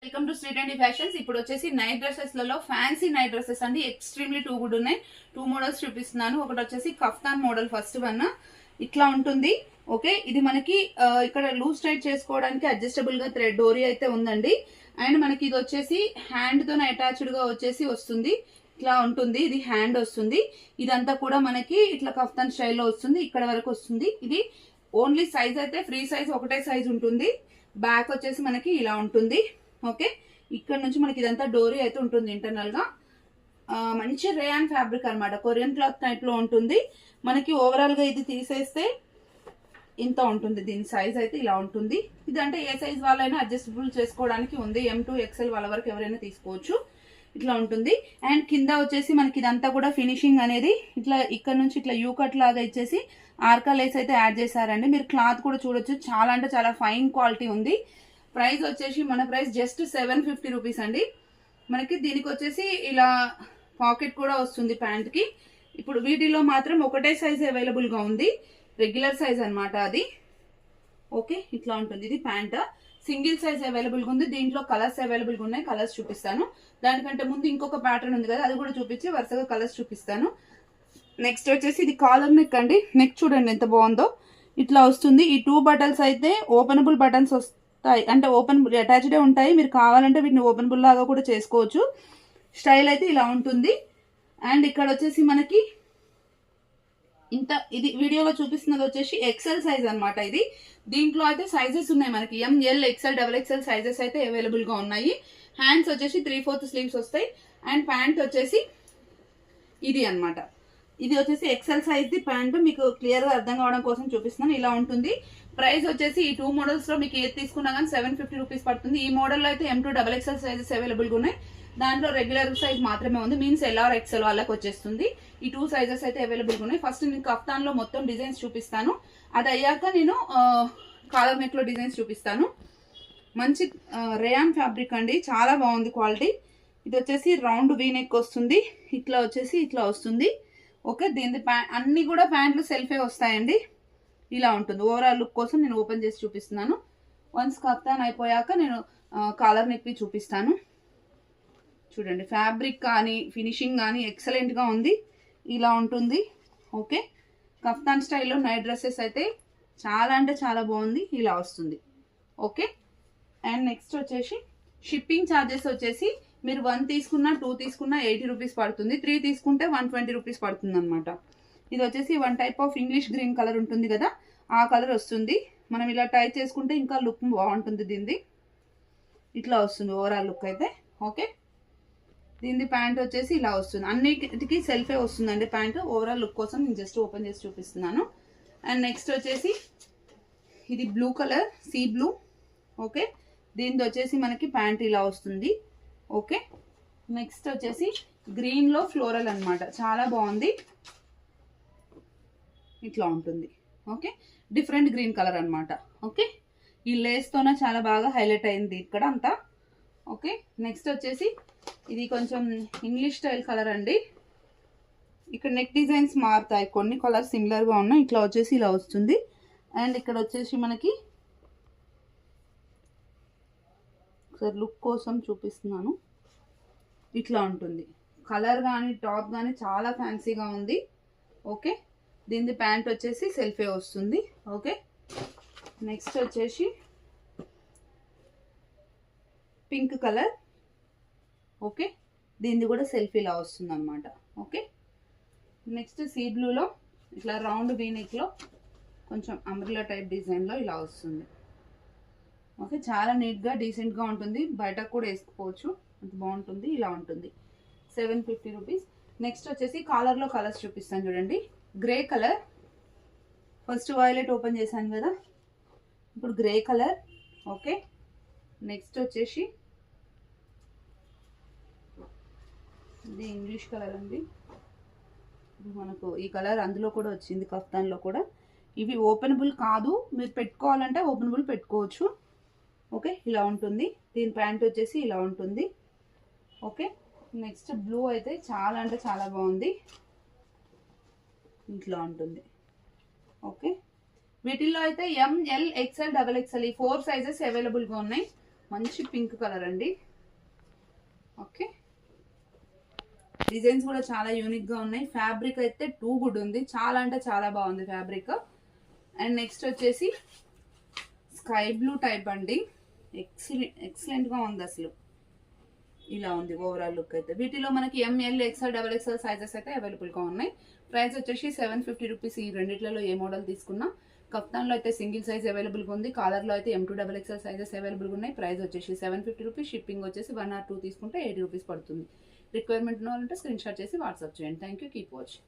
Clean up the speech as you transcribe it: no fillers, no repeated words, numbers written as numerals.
Welcome to street and fashions. ఇప్పుడు వచ్చేసి night dresses లలో ఫ్యాన్సీ నైట్ డ్రెస్సెస్ అండి. ఎక్స్ట్రీమ్లీ టూ గుడ్ ఉన్నాయి. 2 మోడల్స్ చూపిస్తున్నాను. ఒకటి వచ్చేసి కఫ్తాన్ మోడల్ ఫస్ట్ వన్ ఇట్లా ఉంటుంది. ఓకే, ఇది మనకి ఇక్కడ లూజ్ టైట్ చేసుకోవడానికి అడ్జస్టబుల్ గా థ్రెడ్ డోరీ అయితే ఉందండి. అండ్ మనకి ఇది వచ్చేసి హ్యాండ్ తో అటాచ్డ్ గా వచ్చేసి వస్తుంది. ఇట్లా ఉంటుంది, ఇది హ్యాండ్ వస్తుంది. ఇదంతా కూడా మనకి ఇట్లా కఫ్తాన్ స్టైల్లో వస్తుంది. ఇక్కడ వరకు వస్తుంది. ఇది ఓన్లీ సైజ్ అయితే ఫ్రీ సైజ్ ఒకటే సైజ్ ఉంటుంది. బ్యాక్ వచ్చేసి మనకి ఇలా ఉంటుంది. ఓకే, ఇక్కడ నుంచి మనకి ఇదంతా డోరీ అయితే ఉంటుంది. ఇంటర్నల్ గా మంచి రేయాన్ ఫ్యాబ్రిక్ అనమాట. కొరియన్ క్లాత్ టైప్ లో ఉంటుంది. మనకి ఓవరాల్ గా ఇది తీసేస్తే ఇంత ఉంటుంది. దీని సైజ్ అయితే ఇలా ఉంటుంది. ఇది అంటే ఏ సైజ్ వాళ్ళైనా అడ్జస్టబుల్ చేసుకోవడానికి ఉంది. M2 XL వాళ్ళ వరకు ఎవరైనా తీసుకోవచ్చు. ఇట్లా ఉంటుంది. అండ్ కింద వచ్చేసి మనకి ఇదంతా కూడా ఫినిషింగ్ అనేది ఇట్లా ఇక్కడ నుంచి ఇట్లా యూ కట్ లాగా ఇచ్చేసి ఆర్కా లేస్ అయితే యాడ్ చేశారండి. మీరు క్లాత్ కూడా చూడొచ్చు, చాలా అంటే చాలా ఫైన్ క్వాలిటీ ఉంది. ప్రైస్ వచ్చేసి మన ప్రైస్ జస్ట్ 750 రూపీస్ అండి. మనకి దీనికి వచ్చేసి ఇలా పాకెట్ కూడా వస్తుంది ప్యాంట్ కి. ఇప్పుడు వీటిలో మాత్రం ఒకటే సైజ్ అవైలబుల్ గా ఉంది, రెగ్యులర్ సైజ్ అనమాట అది. ఓకే, ఇట్లా ఉంటుంది. ఇది ప్యాంట్ సింగిల్ సైజ్ అవైలబుల్ గా ఉంది. దీంట్లో కలర్స్ అవైలబుల్ గా ఉన్నాయి. కలర్స్ చూపిస్తాను. దానికంటే ముందు ఇంకొక ప్యాటర్న్ ఉంది కదా, అది కూడా చూపించి వరుసగా కలర్స్ చూపిస్తాను. నెక్స్ట్ వచ్చేసి ఇది కాలర్ నెక్ అండి. నెక్ చూడండి ఎంత బాగుందో, ఇట్లా వస్తుంది. ఈ 2 బటన్స్ అయితే ఓపెనబుల్ బటన్స్ వస్తాయి, అంటే ఓపెన్ అటాచ్డే ఉంటాయి. మీరు కావాలంటే వీటిని ఓపెనబుల్ లాగా కూడా చేసుకోవచ్చు. స్టైల్ అయితే ఇలా ఉంటుంది. అండ్ ఇక్కడ వచ్చేసి మనకి ఇంత ఇది వీడియోలో చూపిస్తున్నది వచ్చేసి ఎక్సెల్ సైజ్ అనమాట. ఇది దీంట్లో అయితే సైజెస్ ఉన్నాయి మనకి. ML XL XXL సైజెస్ అయితే అవైలబుల్ గా ఉన్నాయి. హ్యాండ్స్ వచ్చేసి 3/4 స్లీవ్స్ వస్తాయి. అండ్ ప్యాంట్ వచ్చేసి ఇది అనమాట. ఇది వచ్చేసి ఎక్సెల్ సైజ్ ది ప్యాంట్. మీకు క్లియర్ గా అర్థం కావడం కోసం చూపిస్తున్నాను. ఇలా ఉంటుంది. ప్రైస్ వచ్చేసి ఈ 2 మోడల్స్ లో మీకు ఏది తీసుకున్నా కానీ 750 రూపీస్ పడుతుంది. ఈ మోడల్ లో అయితే M2 XXL సైజెస్ అవైలబుల్ గా ఉన్నాయి. దాంట్లో రెగ్యులర్ సైజ్ మాత్రమే ఉంది, మీన్స్ LR XL వాళ్ళకి వచ్చేస్తుంది. ఈ 2 సైజెస్ అయితే అవైలబుల్ గా ఉన్నాయి. ఫస్ట్ నేను కఫ్తాన్ లో మొత్తం డిజైన్స్ చూపిస్తాను. అది అయ్యాక నేను కాలర్ నెక్ లో డిజైన్స్ చూపిస్తాను. మంచి రేయాన్ ఫ్యాబ్రిక్ అండి, చాలా బాగుంది క్వాలిటీ. ఇది వచ్చేసి రౌండ్ వీ నెక్ వస్తుంది. ఇట్లా వచ్చేసి ఇట్లా వస్తుంది. ఓకే, దీని అన్ని కూడా ప్యాంట్లు సెల్ఫే వస్తాయండి. ఇలా ఉంటుంది. ఓవరాల్ లుక్ కోసం నేను ఓపెన్ చేసి చూపిస్తున్నాను. వన్స్ కఫ్తాన్ అయిపోయాక నేను కాలర్ నెక్ చూపిస్తాను. చూడండి, ఫ్యాబ్రిక్ కానీ ఫినిషింగ్ కానీ ఎక్సలెంట్ గా ఉంది. ఇలా ఉంటుంది. ఓకే, కఫ్తాన్ స్టైల్లో నైట్ డ్రెస్సెస్ అయితే చాలా అంటే చాలా బాగుంది. ఇలా వస్తుంది. ఓకే, అండ్ నెక్స్ట్ వచ్చేసి షిప్పింగ్ ఛార్జెస్ వచ్చేసి మీరు 1 తీసుకున్నా 2 తీసుకున్నా 80 రూపీస్ పడుతుంది. 3 తీసుకుంటే 120 రూపీస్ పడుతుంది అనమాట. ఇది వచ్చేసి 1 type of English green colour ఉంటుంది కదా, ఆ కలర్ వస్తుంది. మనం ఇలా టై చేసుకుంటే ఇంకా లుక్ బాగుంటుంది దీనిది. ఇట్లా వస్తుంది ఓవరాల్ లుక్ అయితే. ఓకే, దీని ప్యాంట్ వచ్చేసి ఇలా వస్తుంది. అన్నిటికీ సెల్ఫే వస్తుందండి ప్యాంట్. ఓవరాల్ లుక్ కోసం నేను జస్ట్ ఓపెన్ చేసి చూపిస్తున్నాను. అండ్ నెక్స్ట్ వచ్చేసి ఇది blue colour, sea blue. Okay, దీనిది వచ్చేసి మనకి ప్యాంట్ ఇలా వస్తుంది. ఓకే, నెక్స్ట్ వచ్చేసి గ్రీన్ లో ఫ్లోరల్ అనమాట, చాలా బాగుంది. ఇట్లా ఉంటుంది. ఓకే, డిఫరెంట్ గ్రీన్ కలర్ అనమాట. ఓకే, ఈ లేస్ తోనే చాలా బాగా హైలైట్ అయింది ఇక్కడ అంతా. ఓకే, నెక్స్ట్ వచ్చేసి ఇది కొంచెం ఇంగ్లీష్ స్టైల్ కలర్ అండి. ఇక్కడ నెక్ డిజైన్స్ మారుతాయి, కొన్ని కలర్ సిమిలర్ గా ఉన్నాయి. ఇట్లా వచ్చేసి ఇలా వస్తుంది. అండ్ ఇక్కడ వచ్చేసి మనకి ఒకసారి లుక్ కోసం చూపిస్తున్నాను. ఇట్లా ఉంటుంది. కలర్ కానీ టాప్ కానీ చాలా ఫ్యాన్సీగా ఉంది. ఓకే, దీని ప్యాంట్ వచ్చేసి సెల్ఫే వస్తుంది. ఓకే, నెక్స్ట్ వచ్చేసి పింక్ కలర్. ఓకే, దీనిది కూడా సెల్ఫీ ఇలా వస్తుంది అనమాట. ఓకే, నెక్స్ట్ సీ బ్లూలో ఇట్లా రౌండ్ వీనెక్లో కొంచెం అంబ్రెల్లా టైప్ డిజైన్లో ఇలా వస్తుంది. ఓకే, చాలా నీట్గా డీసెంట్గా ఉంటుంది. బయటకు కూడా వేసుకోవచ్చు, అంత బాగుంటుంది. ఇలా ఉంటుంది. 750 రూపీస్. నెక్స్ట్ వచ్చేసి కాలర్లో కలర్స్ చూపిస్తాను చూడండి. Grey colour, first violet open చేశాను కదా, ఇప్పుడు గ్రే కలర్. ఓకే, నెక్స్ట్ వచ్చేసి ఇది ఇంగ్లీష్ కలర్ అండి. మనకు ఈ కలర్ అందులో కూడా వచ్చింది కఫ్తాన్లో కూడా. ఇవి ఓపెనబుల్ కాదు, మీరు పెట్టుకోవాలంటే ఓపెనబుల్ పెట్టుకోవచ్చు. ఓకే, ఇలా ఉంటుంది. దీని ప్యాంట్ వచ్చేసి ఇలా ఉంటుంది. ఓకే, నెక్స్ట్ బ్లూ అయితే చాలా అంటే చాలా బాగుంది. ఇట్లా ఉంటుంది. ఓకే, వీటిల్లో అయితే ML XL XXL ఈ 4 సైజెస్ అవైలబుల్ గా ఉన్నాయి. మంచి పింక్ కలర్ అండి. ఓకే, డిజైన్స్ కూడా చాలా యూనిక్ గా ఉన్నాయి. ఫ్యాబ్రిక్ అయితే టూ గుడ్ ఉంది, చాలా అంటే చాలా బాగుంది ఫ్యాబ్రిక్. అండ్ నెక్స్ట్ వచ్చేసి స్కై బ్లూ టైప్ అండి. ఎక్సలెంట్ గా ఉంది అసలు. ఇలా ఉంది ఓవరాల్ లుక్ అయితే. వీటిలో మనకి ML, XL, double XL sizes అయితే అవైలబుల్ గా ఉన్నాయి. ప్రైస్ వచ్చేసి 750 రూపీస్. ఈ రెండిట్లలో ఏ మోడల్ తీసుకున్నా. కఫ్తాన్ లో అయితే సింగిల్ సైజ్ అవైలబుల్ గా ఉంది. కాలర్ లో అయితే M2 double XL sizes available గా ఉన్నాయి. ప్రైస్ వచ్చేసి 750 రూపీస్. షిప్పింగ్ వచ్చేసి 1 or 2 తీసుకుంటే 80 రూపీస్ పడుతుంది. రిక్వైర్మెంట్ ఉన్న వాళ్ళంటే స్క్రీన్ షాట్ చేసి వాట్సాప్ చేయండి. Thank you, keep watching.